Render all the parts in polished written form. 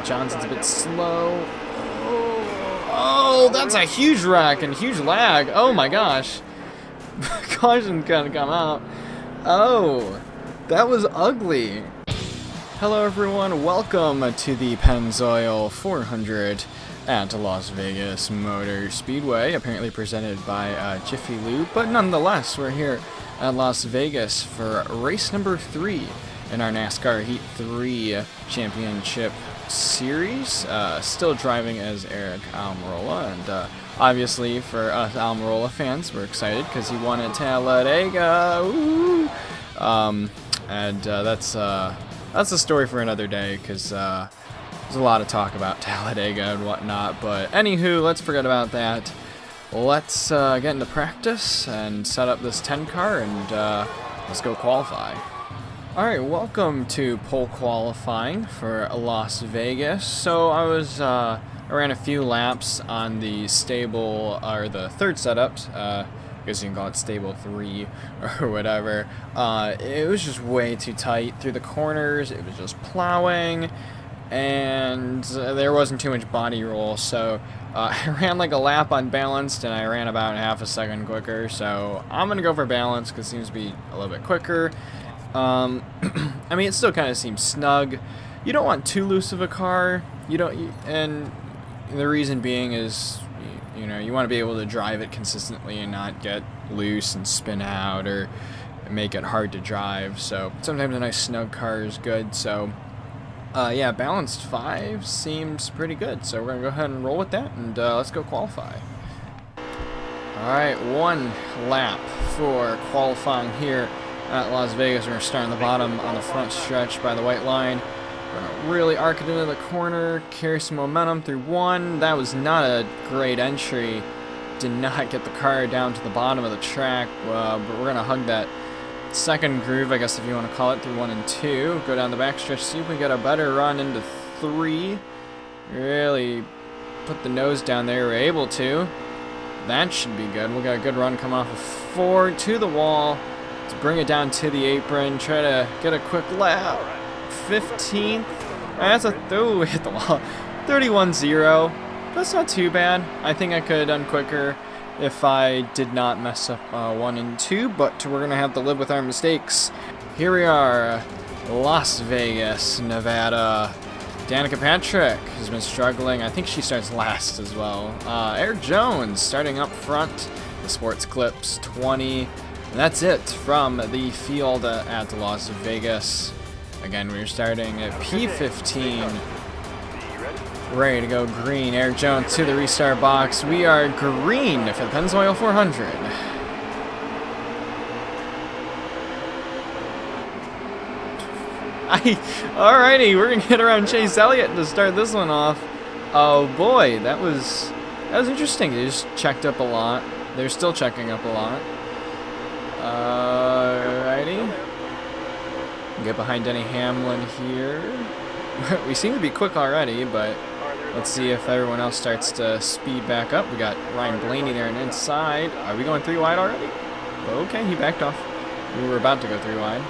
Johnson's a bit slow. Oh, that's a huge wreck and huge lag. Oh my gosh. Caution gonna come out. Oh, that was ugly. Hello everyone, welcome to the Pennzoil 400 at Las Vegas Motor Speedway, apparently presented by Jiffy Lube, but nonetheless, we're here at Las Vegas for race number 3 in our NASCAR Heat 3 Championship Series. Still driving as Eric Almirola, and obviously for us Almirola fans, we're excited because he won at Talladega. Woo! That's a story for another day, because there's a lot of talk about Talladega and whatnot. But anywho, let's forget about that. Let's get into practice and set up this 10 car, and let's go qualify. Alright, welcome to pole qualifying for Las Vegas. So I ran a few laps on the stable, or the third setup. I guess you can call it stable 3 or whatever. It was just way too tight through the corners. It was just plowing, and there wasn't too much body roll. So I ran like a lap unbalanced, and I ran about half a second quicker. So I'm gonna go for balance because it seems to be a little bit quicker. I mean, it still kind of seems snug. You don't want too loose of a car. And the reason being is, you know, you want to be able to drive it consistently and not get loose and spin out or make it hard to drive. So sometimes a nice snug car is good. So yeah, balanced 5 seems pretty good. So we're gonna go ahead and roll with that, and let's go qualify. All right, 1 lap for qualifying here at Las Vegas. We're going to start on the bottom on the front stretch by the white line. We're going to really arc it into the corner, carry some momentum through 1. That was not a great entry. Did not get the car down to the bottom of the track, but we're going to hug that second groove, I guess if you want to call it, through 1 and 2. Go down the back stretch, see if we get a better run into 3. Really put the nose down there. We're able to. That should be good. We'll get a good run coming off of 4 to the wall. Let's bring it down to the apron, try to get a quick lap. 15th. That's a hit the wall. 31-0. That's not too bad. I think I could have done quicker if I did not mess up 1 and 2, but we're going to have to live with our mistakes. Here we are, Las Vegas, Nevada. Danica Patrick has been struggling. I think she starts last as well. Eric Jones starting up front. The Sports Clips 20. And that's it from the field at Las Vegas. Again, we're starting at P15. Ready to go green. Eric Jones to the restart box. We are green for the Pennzoil 400. Alrighty, we're gonna get around Chase Elliott to start this one off. Oh boy, that was interesting. They just checked up a lot. They're still checking up a lot. Alrighty. Get behind Denny Hamlin here. We seem to be quick already, but let's see if everyone else starts to speed back up. We got Ryan Blaney there and inside. Are we going 3 wide already? Okay, he backed off. We were about to go 3 wide.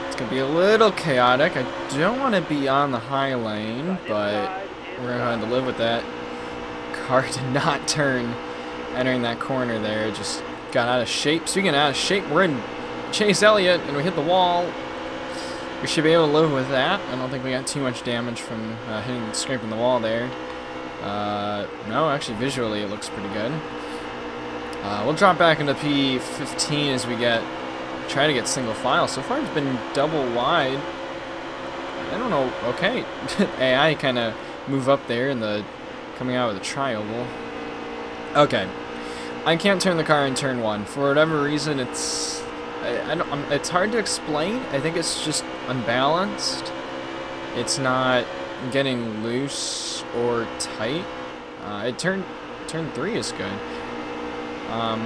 It's going to be a little chaotic. I don't want to be on the high lane, but we're going to have to live with that. Car did not turn entering that corner there. It just got out of shape. Speaking of out of shape, we're in Chase Elliott, and we hit the wall. We should be able to live with that. I don't think we got too much damage from scraping the wall there. No, actually visually it looks pretty good. We'll drop back into P15 as we try to get single file. So far it's been double wide. I don't know. Okay, AI kind of move up there in coming out with a triangle. Okay, I can't turn the car in turn 1 for whatever reason. It's hard to explain. I think it's just unbalanced. It's not getting loose or tight. Turn 3 is good. All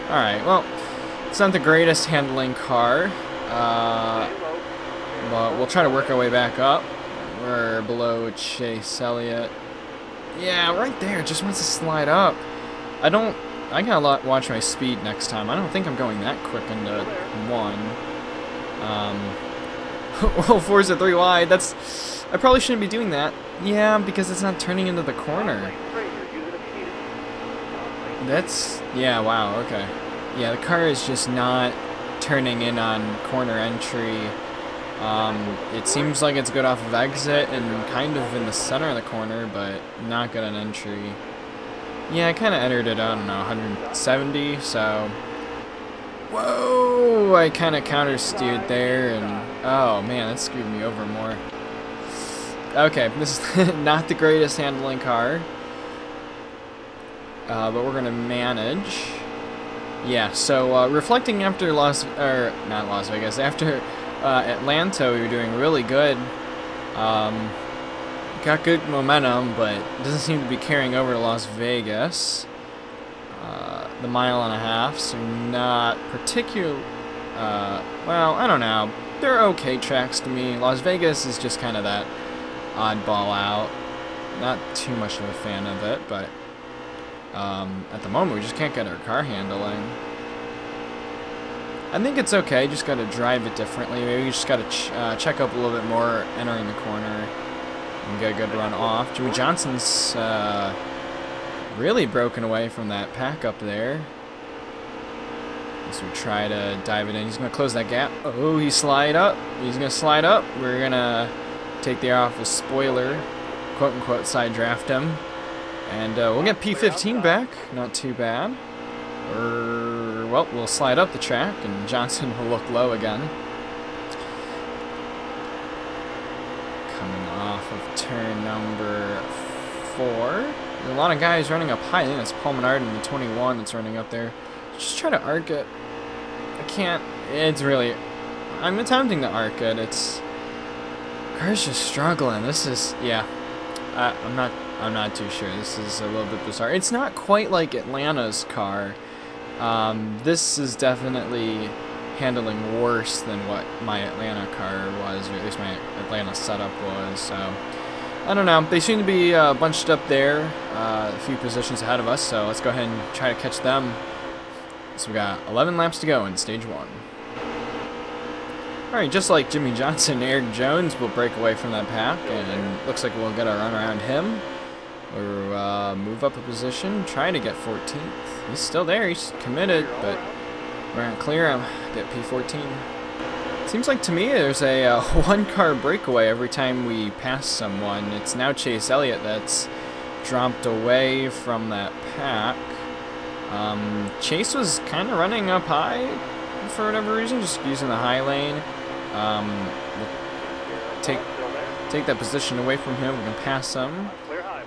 right. Well, it's not the greatest handling car, but we'll try to work our way back up. We're below Chase Elliott. Yeah, right there. Just wants to slide up. I gotta watch my speed next time. I don't think I'm going that quick into 1. Oh, Forza 3 wide. I probably shouldn't be doing that. Yeah, because it's not turning into the corner. Yeah, wow, okay. Yeah, the car is just not turning in on corner entry. It seems like it's good off of exit and kind of in the center of the corner, but not good on entry. Yeah, I kind of entered it, I don't know, 170, so... Whoa! I kind of counter-steered there, and... Oh, man, that screwed me over more. Okay, this is not the greatest handling car. But we're going to manage. Yeah, so reflecting after not Las Vegas, after Atlanta, we were doing really good. Got good momentum, but doesn't seem to be carrying over to Las Vegas. The mile and a half, so not particular. Well, I don't know. They're okay tracks to me. Las Vegas is just kind of that oddball out. Not too much of a fan of it, but at the moment we just can't get our car handling. I think it's okay, just gotta drive it differently. Maybe we just gotta check up a little bit more entering the corner and get a good run off. Jimmy Johnson's really broken away from that pack up there. So we try to dive it in. He's gonna close that gap. Oh, he's gonna slide up. We're gonna take the air off his spoiler, quote unquote side draft him. And we'll get P15 back, not too bad. Well, we'll slide up the track, and Johnson will look low again. Coming off of turn number 4. There's a lot of guys running up high. I think that's Paul Menard in the 21 that's running up there. Just try to arc it. I can't. It's really... I'm attempting to arc it. Car's just struggling. This is... Yeah. I'm not too sure. This is a little bit bizarre. It's not quite like Atlanta's car. This is definitely handling worse than what my Atlanta car was, or at least my Atlanta setup was. So I don't know. They seem to be bunched up there, a few positions ahead of us. So let's go ahead and try to catch them. So we got 11 laps to go in stage 1. Alright, just like Jimmy Johnson, Eric Jones will break away from that pack, and looks like we'll get a run around him. Or move up a position, try to get 14th. He's still there, he's committed, but we're gonna clear him, get P14. Seems like to me there's a one-car breakaway every time we pass someone. It's now Chase Elliott that's dropped away from that pack. Chase was kind of running up high for whatever reason, just using the high lane. We'll take that position away from him. We can pass him.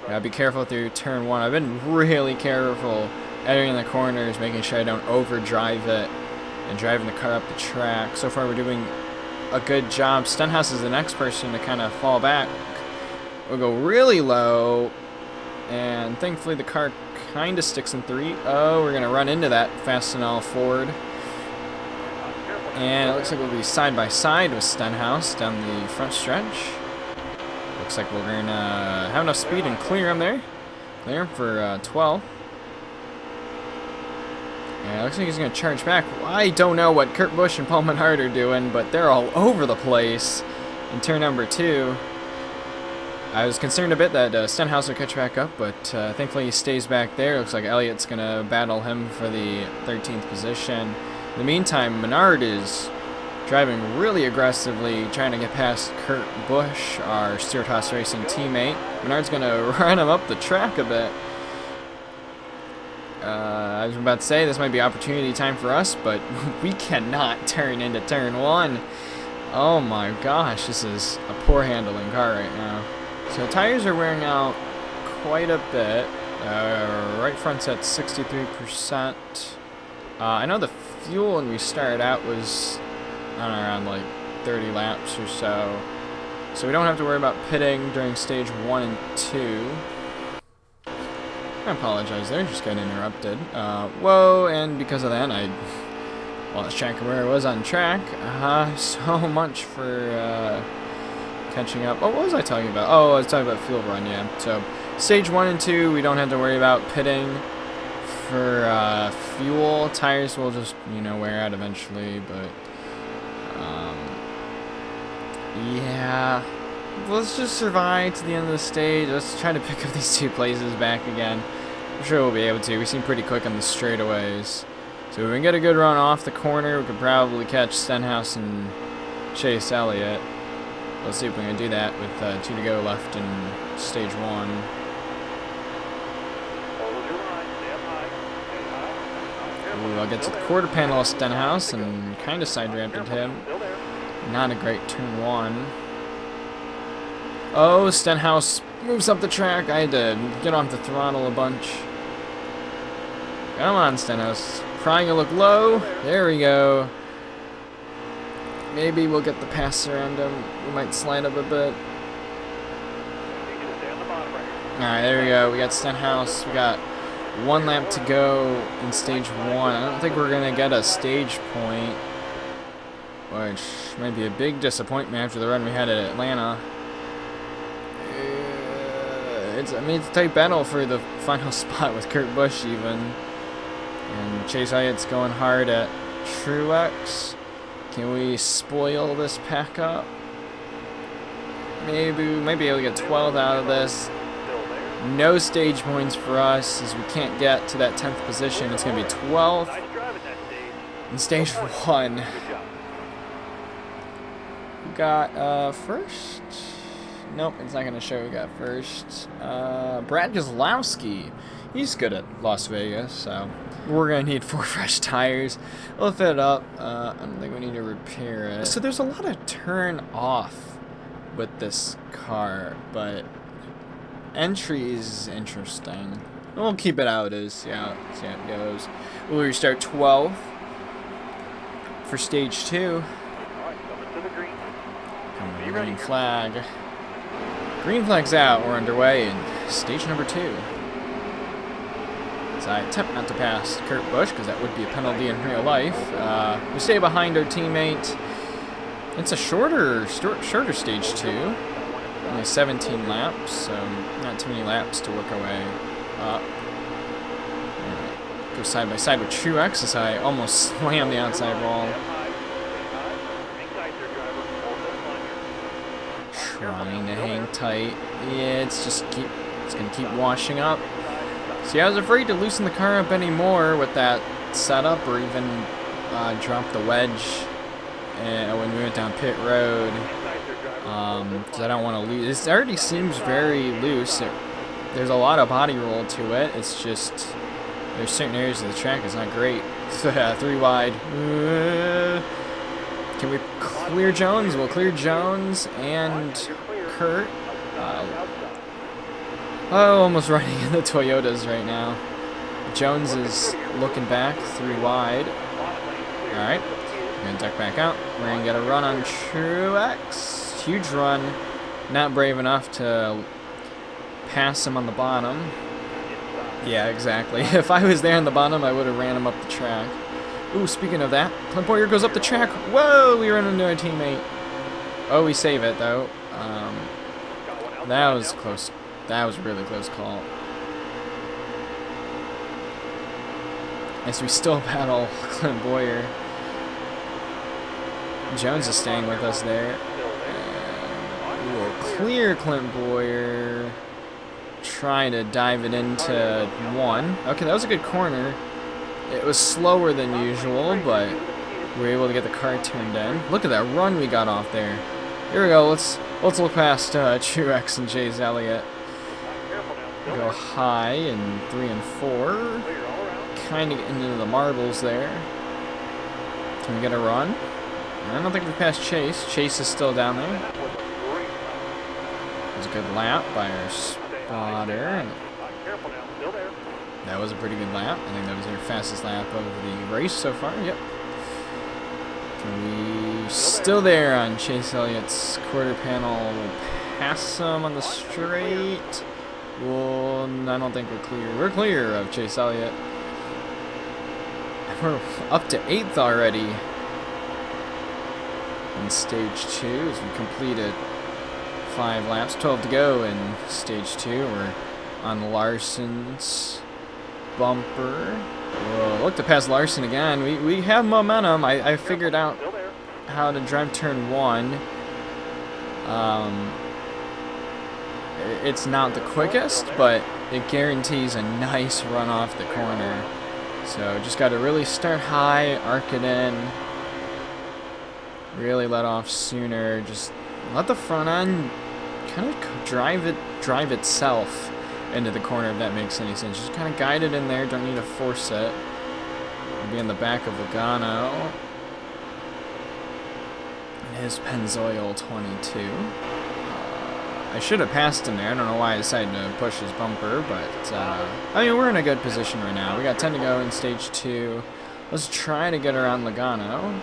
Gotta be careful through turn 1. I've been really careful entering the corners, making sure I don't overdrive it and driving the car up the track. So far we're doing a good job. Stenhouse is the next person to kind of fall back. We'll go really low, and thankfully the car kind of sticks in 3. Oh, we're going to run into that Fastenal Ford. And it looks like we'll be side by side with Stenhouse down the front stretch. Looks like we're going to have enough speed and clear him there. Clear him for 12. Yeah, looks like he's going to charge back. I don't know what Kurt Busch and Paul Menard are doing, but they're all over the place in turn number 2. I was concerned a bit that Stenhouse would catch back up, but thankfully he stays back there. Looks like Elliott's going to battle him for the 13th position. In the meantime, Menard is driving really aggressively, trying to get past Kurt Busch, our Stewart Haas Racing teammate. Menard's going to run him up the track a bit. I was about to say this might be opportunity time for us, but we cannot turn into turn 1. Oh my gosh, this is a poor handling car right now. So tires are wearing out quite a bit. Right front's at 63%. I know the fuel when we started out was around like 30 laps or so. So we don't have to worry about pitting during stage 1 and 2. I apologize there, just got interrupted. Whoa, and because of that, I lost track of where I was on track. So much for catching up. Oh, what was I talking about? Oh, I was talking about fuel run, yeah. So stage 1 and 2, we don't have to worry about pitting for fuel. Tires will just, wear out eventually, but Yeah. Let's just survive to the end of the stage. Let's try to pick up these 2 places back again. I'm sure we'll be able to. We seem pretty quick on the straightaways. So if we can get a good run off the corner, we could probably catch Stenhouse and Chase Elliott. Let's see if we can do that with 2 to go left in stage 1. Ooh, I'll get to the quarter panel of Stenhouse and kind of side-drafted him. Not a great turn 1. Oh, Stenhouse moves up the track. I had to get off the throttle a bunch. Come on, Stenhouse. Probably gonna look low. There we go. Maybe we'll get the pass around him. We might slide up a bit. Alright, there we go. We got Stenhouse. We got 1 lap to go in stage 1. I don't think we're gonna get a stage point, which might be a big disappointment after the run we had at Atlanta. It's a tight battle for the final spot with Kurt Busch even. And Chase Elliott's going hard at Truex. Can we spoil this pack up? Maybe we might be able to get 12 out of this. No stage points for us as we can't get to that 10th position. It's going to be 12th in stage 1. We got first. Nope, it's not going to show we got first. Brad Keselowski. He's good at Las Vegas, so we're going to need 4 fresh tires. We'll fit it up. I don't think we need to repair it. So there's a lot of turn off with this car, but entry is interesting. We'll keep it how it is, see how it goes. We'll restart 12th for stage 2. Come on, green flag. Green flag's out. We're underway in stage number 2. So I attempt not to pass Kurt Busch because that would be a penalty in real life. We stay behind our teammate. It's a shorter stage 2. Only 17 laps, so not too many laps to work our way up. Go side by side with Truex as I almost slam the outside wall. Trying to hang tight. Yeah, it's gonna keep washing up. See, I was afraid to loosen the car up anymore with that setup, or even drop the wedge when we went down pit road. Because I don't want to lose. It already seems very loose. There's a lot of body roll to it. It's just there's certain areas of the track it's not great. 3 wide. Can we clear Jones? We'll clear Jones and Kurt. Almost running in the Toyotas right now. Jones is looking back 3 wide. Alright. We're going to duck back out. We're going to get a run on Truex. Huge run. Not brave enough to pass him on the bottom. Yeah, exactly. If I was there on the bottom, I would have ran him up the track. Ooh, speaking of that, Clint Boyer goes up the track. Whoa, we ran into our teammate. Oh, we save it, though. That was close. That was a really close call. As we still battle Clint Boyer. Jones is staying with us there. And we'll clear Clint Boyer. Trying to dive it into 1. Okay, that was a good corner. It was slower than usual, but we were able to get the car turned in. Look at that run we got off there. Here we go. Let's look past Truex and Chase Elliott. Go high in 3 and 4. Kind of getting into the marbles there. Can we get a run? I don't think we passed Chase. Chase is still down there. It was a good lap by our spotter. That was a pretty good lap. I think that was our fastest lap of the race so far. Yep. Can we still there on Chase Elliott's quarter panel? We'll pass him on the straight. Well, I don't think we're clear. We're clear of Chase Elliott. We're up to 8th already in stage 2 as we completed 5 laps. 12 to go in stage 2. We're on Larson's bumper. Whoa, look to pass Larson again. We have momentum. I figured out how to drive turn 1. It's not the quickest, but it guarantees a nice run off the corner. So just got to really start high, arc it in, really let off sooner. Just let the front end kind of drive itself into the corner, if that makes any sense. Just kind of guide it in there. Don't need to force it. We'll be in the back of Logano. And his Pennzoil 22. I should have passed him there. I don't know why I decided to push his bumper, but I mean, we're in a good position right now. We got 10 to go in stage 2. Let's try to get around Logano.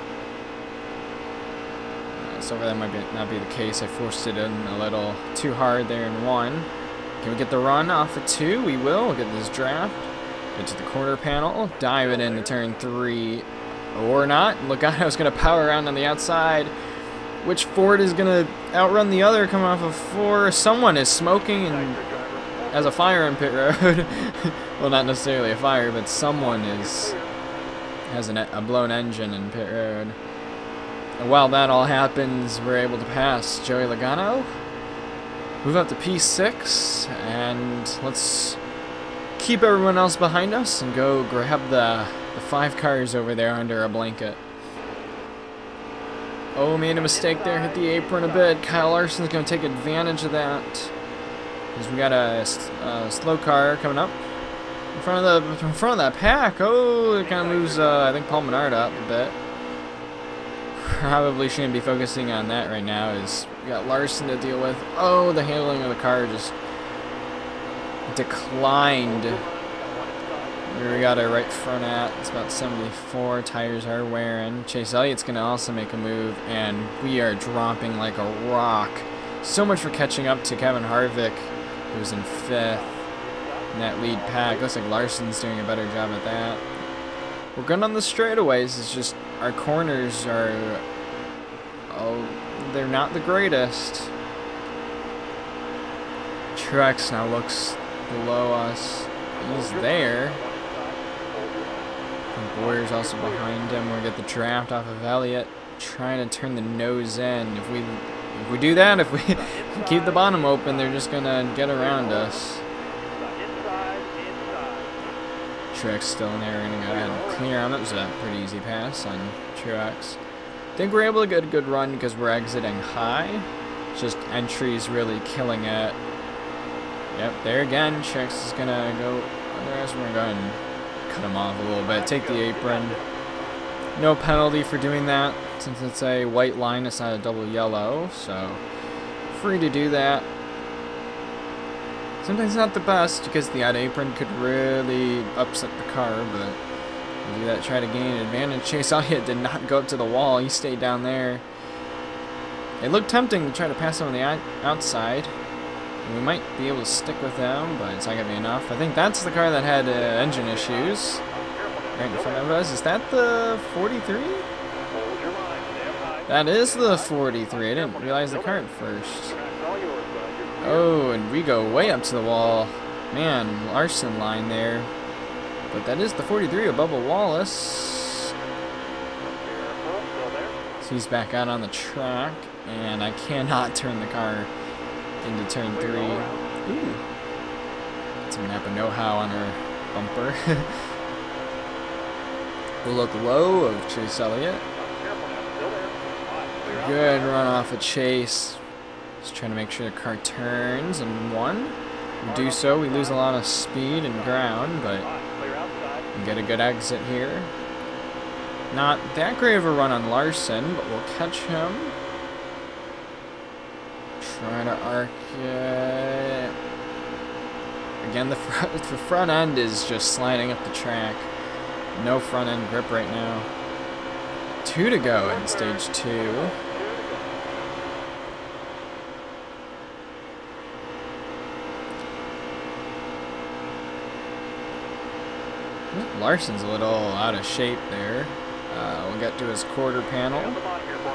So that might not be the case. I forced it in a little too hard there in 1. Can we get the run off of 2? We will. We'll get this draft. Get to the quarter panel. Dive it into turn 3. Or not. Logano's going to power around on the outside. Which Ford is going to outrun the other coming off of 4? Someone is smoking and has a fire in pit road. Well, not necessarily a fire, but someone has a blown engine in pit road. And while that all happens, we're able to pass Joey Logano. Move up to P6, and let's keep everyone else behind us and go grab the 5 cars over there under a blanket. Oh, made a mistake there, hit the apron a bit. Kyle Larson's going to take advantage of that. Because we got a slow car coming up in front of that pack. Oh, it kind of moves, I think, Paul Menard up a bit. Probably shouldn't be focusing on that right now, as we got Larson to deal with. Oh, the handling of the car just declined. We got our right front at. It's about 74. Tires are wearing. Chase Elliott's going to also make a move, and we are dropping like a rock. So much for catching up to Kevin Harvick, who's in 5th in that lead pack. Looks like Larson's doing a better job at that. We're good on the straightaways. It's just our corners are, they're not the greatest. Truex now looks below us. He's there. Boyer's also behind him. We'll get the draft off of Elliott, trying to turn the nose in. If we do that, if we keep the bottom open, they're just gonna get around us. Truex still in there. We're gonna go ahead and clear him. It was a pretty easy pass on Truex. I think we're able to get a good run because we're exiting high. It's just entry's really killing it. Yep, there again. Truex is gonna go under us. We're gonna go ahead and cut him off a little bit. Take the apron. No penalty for doing that since it's a white line. It's not a double yellow, so free to do that. Sometimes not the best because the odd apron could really upset the car, but we'll do that. Try to gain an advantage. Chase Elliott did not go up to the wall. He stayed down there. It looked tempting to try to pass him on the outside. We might be able to stick with them, but it's not going to be enough. I think that's the car that had engine issues right in front of us. Is that the 43? That is the 43. I didn't realize the car at first. Oh, and we go way up to the wall. Man, Larson line there. But that is the 43 of Bubba Wallace. So he's back out on the track, and I cannot turn the car into turn 3. Ooh. Got some Napa know-how on her bumper. The look low of Chase Elliott. Good run off of Chase. Just trying to make sure the car turns in 1. We do so. We lose a lot of speed and ground, but we get a good exit here. Not that great of a run on Larson, but we'll catch him. Trying to arc it. Again, the front end is just sliding up the track. No front end grip right now. 2 to go in stage 2. Larson's a little out of shape there. We'll get to his quarter panel.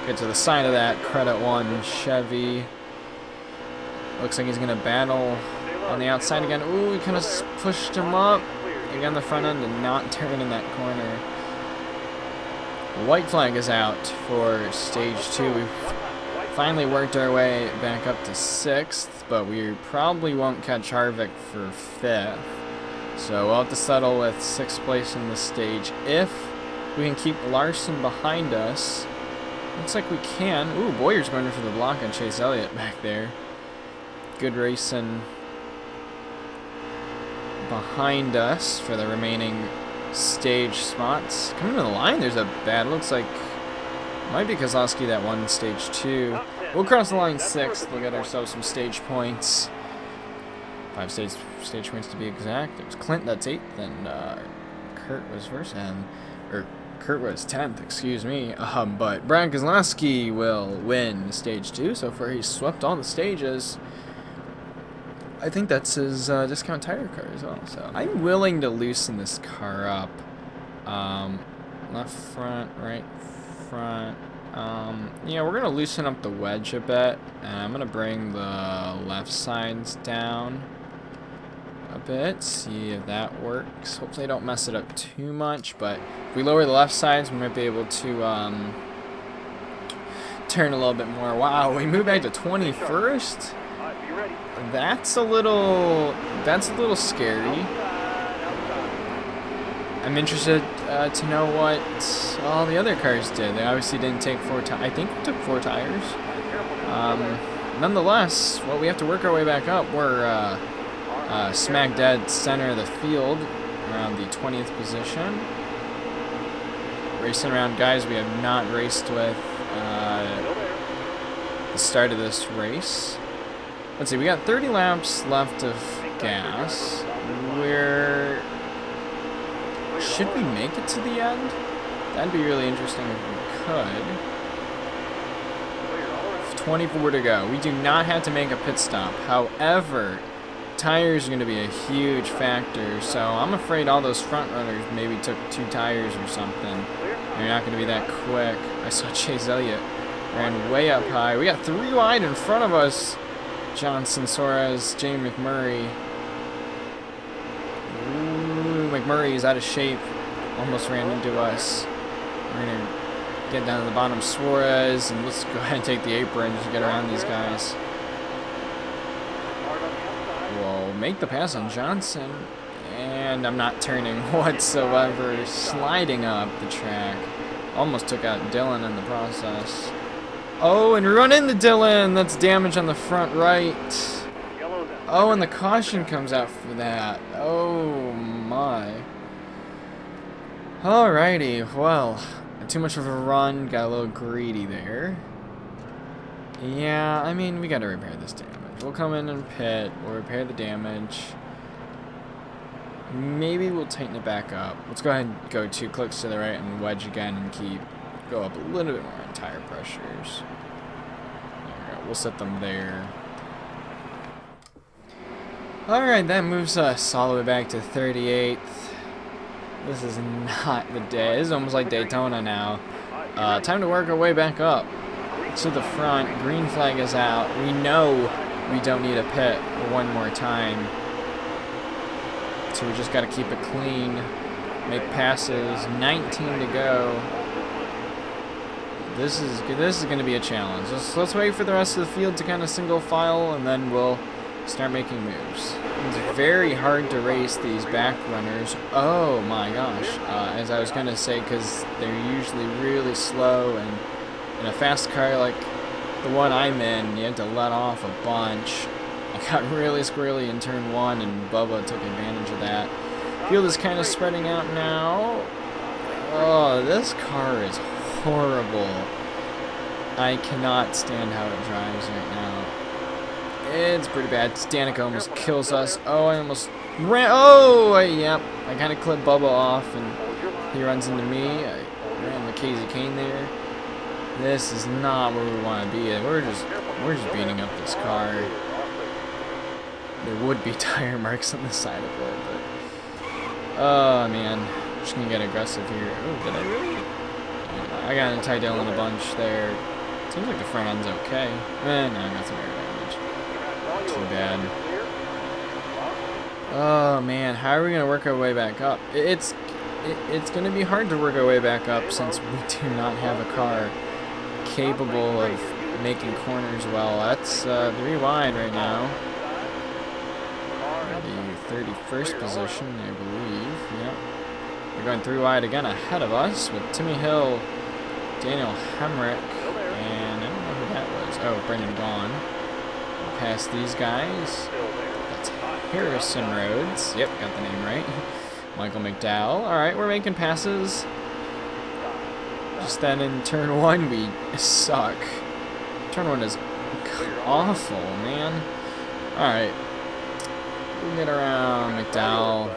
Get to the side of that Credit 1 Chevy. Looks like he's going to battle on the outside again. Ooh, he kind of pushed him up. Again, the front end did not turn in that corner. The white flag is out for stage 2. We've Finally worked our way back up to 6th, but we probably won't catch Harvick for 5th. So we'll have to settle with 6th place in the stage if we can keep Larson behind us. Looks like we can. Ooh, Boyer's going for the block on Chase Elliott back there. Good racing behind us for the remaining stage spots. Coming to the line, there's a bad, looks like, might be Kozlowski that won stage 2. We'll cross the line 6th. We'll get ourselves some stage points. 5 stage points to be exact. It was Clint that's 8th, and Kurt was first, or Kurt was 10th, excuse me. But Brian Kozlowski will win stage 2. So far, he's swept all the stages. I think that's his discount tire car as well. So I'm willing to loosen this car up. Left front, right front. Yeah, we're gonna loosen up the wedge a bit, and I'm gonna bring the left sides down a bit, see if that works. Hopefully I don't mess it up too much, but if we lower the left sides, we might be able to turn a little bit more. Wow, we moved back to 21st. That's a little scary. I'm interested to know what all the other cars did. They obviously didn't take 4 tires. I think we took 4 tires. Nonetheless, well, we have to work our way back up. We're smack dead center of the field, around the 20th position. Racing around guys we have not raced with the start of this race. Let's see, we got 30 laps left of gas. Should we make it to the end? That'd be really interesting if we could. 24 to go. We do not have to make a pit stop. However, tires are going to be a huge factor, so I'm afraid all those front runners maybe took 2 tires or something. They're not going to be that quick. I saw Chase Elliott ran way up high. We got 3 wide in front of us. Johnson, Suarez, Jamie McMurray. Ooh, McMurray is out of shape. Almost ran into us. We're going to get down to the bottom. Suarez, and let's go ahead and take the apron just to get around these guys. We'll make the pass on Johnson. And I'm not turning whatsoever. Sliding up the track. Almost took out Dylan in the process. Oh, and we run into Dylan. That's damage on the front right. Oh, and the caution comes out for that. Oh, my. Alrighty, well, too much of a run. Got a little greedy there. Yeah, I mean, we gotta repair this damage. We'll come in and pit. We'll repair the damage. Maybe we'll tighten it back up. Let's go ahead and go 2 clicks to the right and wedge again and go up a little bit more on tire pressures. There we go. We'll set them there. Alright, that moves us all the way back to 38th. This is not the day. This is almost like Daytona now. Time to work our way back up to the front. Green flag is out. We know we don't need a pit one more time. So we just got to keep it clean. Make passes. 19 to go. This is going to be a challenge. Let's wait for the rest of the field to kind of single file, and then we'll start making moves. It's very hard to race these back runners. Oh my gosh. As I was going to say, because they're usually really slow, and in a fast car like the one I'm in, you have to let off a bunch. I got really squirrely in turn 1, and Bubba took advantage of that. Field is kind of spreading out now. Oh, this car is horrible. I cannot stand how it drives right now. It's pretty bad. Danica almost kills us. Oh, I almost ran. Oh, yep. I kind of clipped Bubba off, and he runs into me. I ran Mackenzie Kane there. This is not where we want to be. We're just beating up this car. There would be tire marks on the side of it, but oh man, I'm just gonna get aggressive here. Oh, did I really? I got into Ty Dillon a bunch there. Seems like the front end's okay. No, I got some air damage. Not too bad. Oh man, how are we gonna work our way back up? It's gonna be hard to work our way back up since we do not have a car capable of making corners well. That's 3 wide right now. The 31st position, I believe. Yep. They're going 3 wide again ahead of us with Timmy Hill, Daniel Hemrick, and I don't know who that was. Oh, Brendan Gaughan. Past these guys. That's Harrison Rhodes. Yep, got the name right. Michael McDowell. Alright, we're making passes. Just then in turn 1, we suck. Turn 1 is awful, man. Alright. We'll get around McDowell.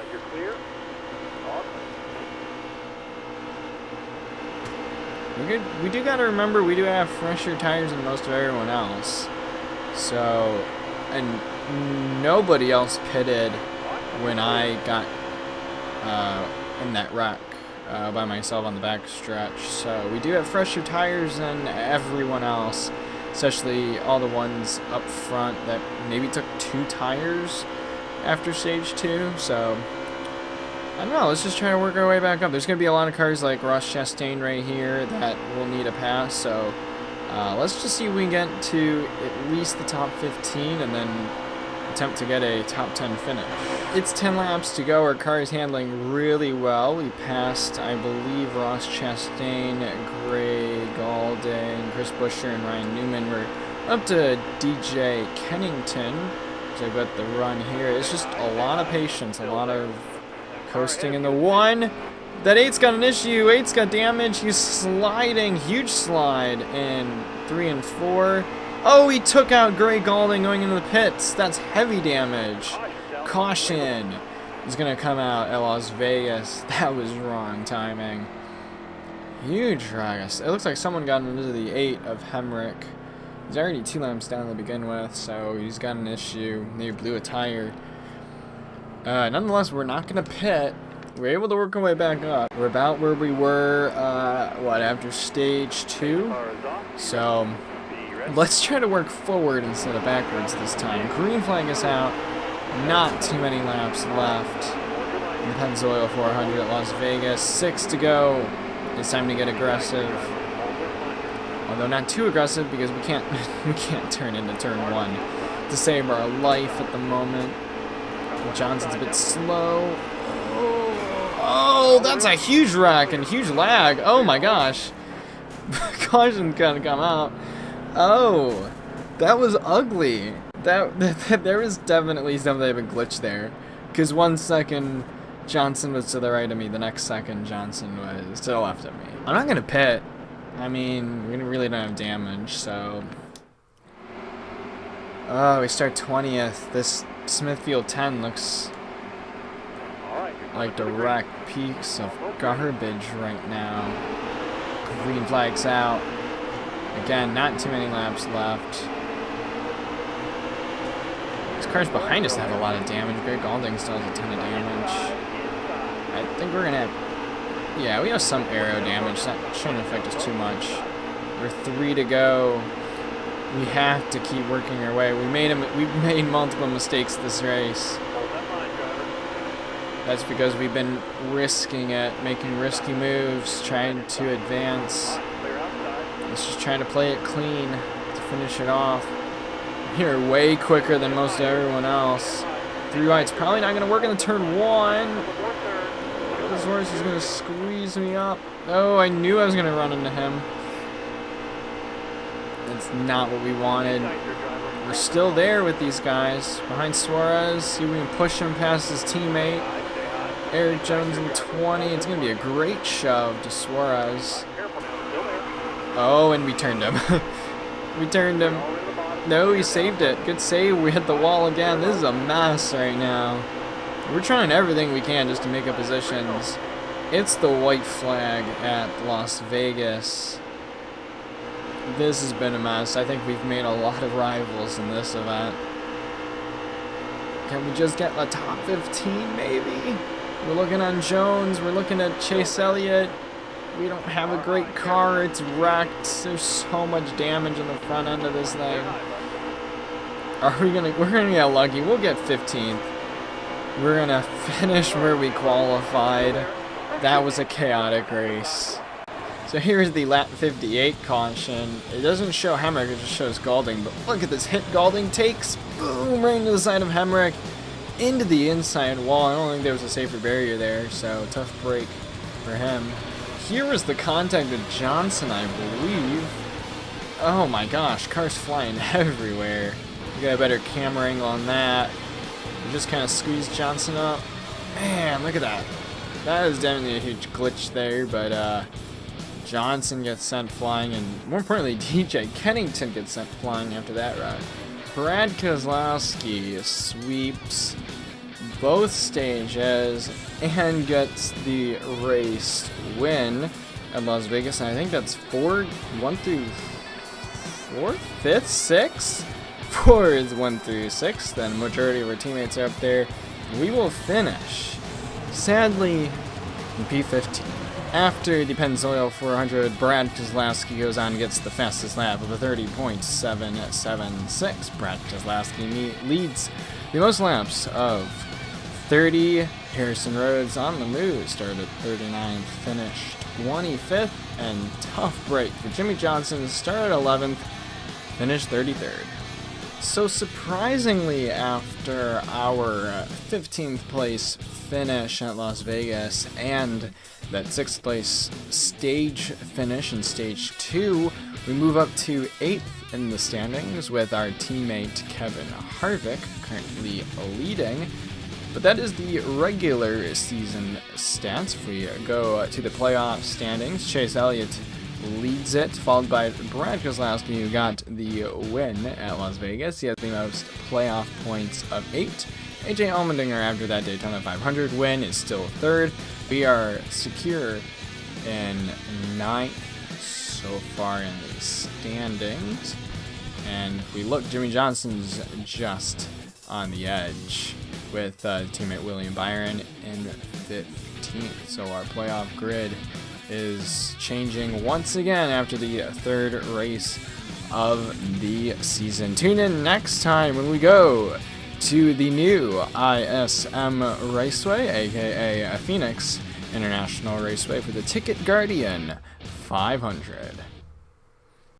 We do gotta remember we do have fresher tires than most of everyone else. So, and nobody else pitted when I got in that wreck by myself on the back stretch. So we do have fresher tires than everyone else, especially all the ones up front that maybe took 2 tires after stage 2. So I don't know, let's just try to work our way back up. There's going to be a lot of cars like Ross Chastain right here that will need a pass, so let's just see if we can get to at least the top 15 and then attempt to get a top 10 finish. It's 10 laps to go. Our car is handling really well. We passed, I believe, Ross Chastain, Gray Galding, Chris Buescher, and Ryan Newman. We're up to DJ Kennington. So I got the run here. It's just a lot of patience, a lot of coasting in the 1. That 8's got an issue. 8's got damage. He's sliding. Huge slide in 3 and 4. Oh, he took out Gray Galding going into the pits. That's heavy damage. Caution. He's going to come out at Las Vegas. That was wrong timing. Huge wreck. It looks like someone got into the 8 of Hemrick. He's already 2 laps down to begin with, so he's got an issue. Maybe blew a tire. Nonetheless, we're not going to pit. We're able to work our way back up. We're about where we were, after stage 2? So, let's try to work forward instead of backwards this time. Green flag is out. Not too many laps left in the Pennzoil 400 at Las Vegas. 6 to go. It's time to get aggressive. Although not too aggressive because we can't turn into turn 1 to save our life at the moment. Johnson's a bit slow. Oh, that's a huge wreck and huge lag. Oh my gosh. Caution's gonna come out. Oh, that was ugly. There was definitely something of a glitch there. Because 1 second Johnson was to the right of me, the next second Johnson was to the left of me. I'm not gonna pit. I mean, we really don't have damage, so. Oh, we start 20th. This Smithfield 10 looks like direct peaks of garbage right now. Green flag's out. Again, not too many laps left. These cars behind us have a lot of damage. Greg Galding still has a ton of damage. I think we're gonna have, yeah, we have some aero damage. That shouldn't affect us too much. We're 3 to go. We have to keep working our way. We've made multiple mistakes this race. That's because we've been risking it, making risky moves, trying to advance. Let's just try to play it clean to finish it off. We're way quicker than most everyone else. 3 wide's probably not going to work in the turn 1. This horse is going to squeeze me up. Oh, I knew I was going to run into him. That's not what we wanted. We're still there with these guys. Behind Suarez. See if we can push him past his teammate. Eric Jones in 20. It's going to be a great shove to Suarez. Oh, and we turned him. We turned him. No, he saved it. Good save. We hit the wall again. This is a mess right now. We're trying everything we can just to make up positions. It's the white flag at Las Vegas. This has been a mess. I think we've made a lot of rivals in this event. Can we just get the top 15 maybe? We're looking on Jones. We're looking at Chase Elliott. We don't have a great car. It's wrecked. There's so much damage in the front end of this thing. We're gonna get lucky. We'll get 15th. We're gonna finish where we qualified. That was a chaotic race. So here's the lap 58 caution. It doesn't show Hemrick, it just shows Galding. But look at this hit Galding takes. Boom, right into the side of Hemrick. Into the inside wall. I don't think there was a safer barrier there, so tough break for him. Here was the contact with Johnson, I believe. Oh my gosh, cars flying everywhere. We got a better camera angle on that. We just kind of squeezed Johnson up. Man, look at that. That is definitely a huge glitch there, but Johnson gets sent flying, and more importantly, DJ Kennington gets sent flying after that run. Brad Keselowski sweeps both stages and gets the race win at Las Vegas, and I think that's 1 through 4th, 5th, 6th? 4th, 1 through 6th, then the majority of our teammates are up there. We will finish, sadly, in P15. After the Pennzoil 400, Brad Keselowski goes on and gets the fastest lap of a 30.776. Brad Keselowski leads the most laps of 30. Harrison Rhodes on the move, started 39th, finished 25th, and tough break for Jimmy Johnson, started 11th, finished 33rd. So surprisingly, after our 15th place finish at Las Vegas and that 6th place stage finish in stage 2, we move up to 8th in the standings with our teammate Kevin Harvick currently leading. But that is the regular season stats. If we go to the playoff standings, Chase Elliott leads it, followed by Brad Keselowski, who got the win at Las Vegas. He has the most playoff points of 8. AJ Allmendinger, after that Daytona 500 win, is still 3rd. We are secure in 9th so far in the standings. And if we look, Jimmy Johnson's just on the edge with teammate William Byron in 15th. So our playoff grid is changing once again after the 3rd race of the season. Tune in next time when we go to the new ISM Raceway, aka Phoenix International Raceway, for the Ticket Guardian 500.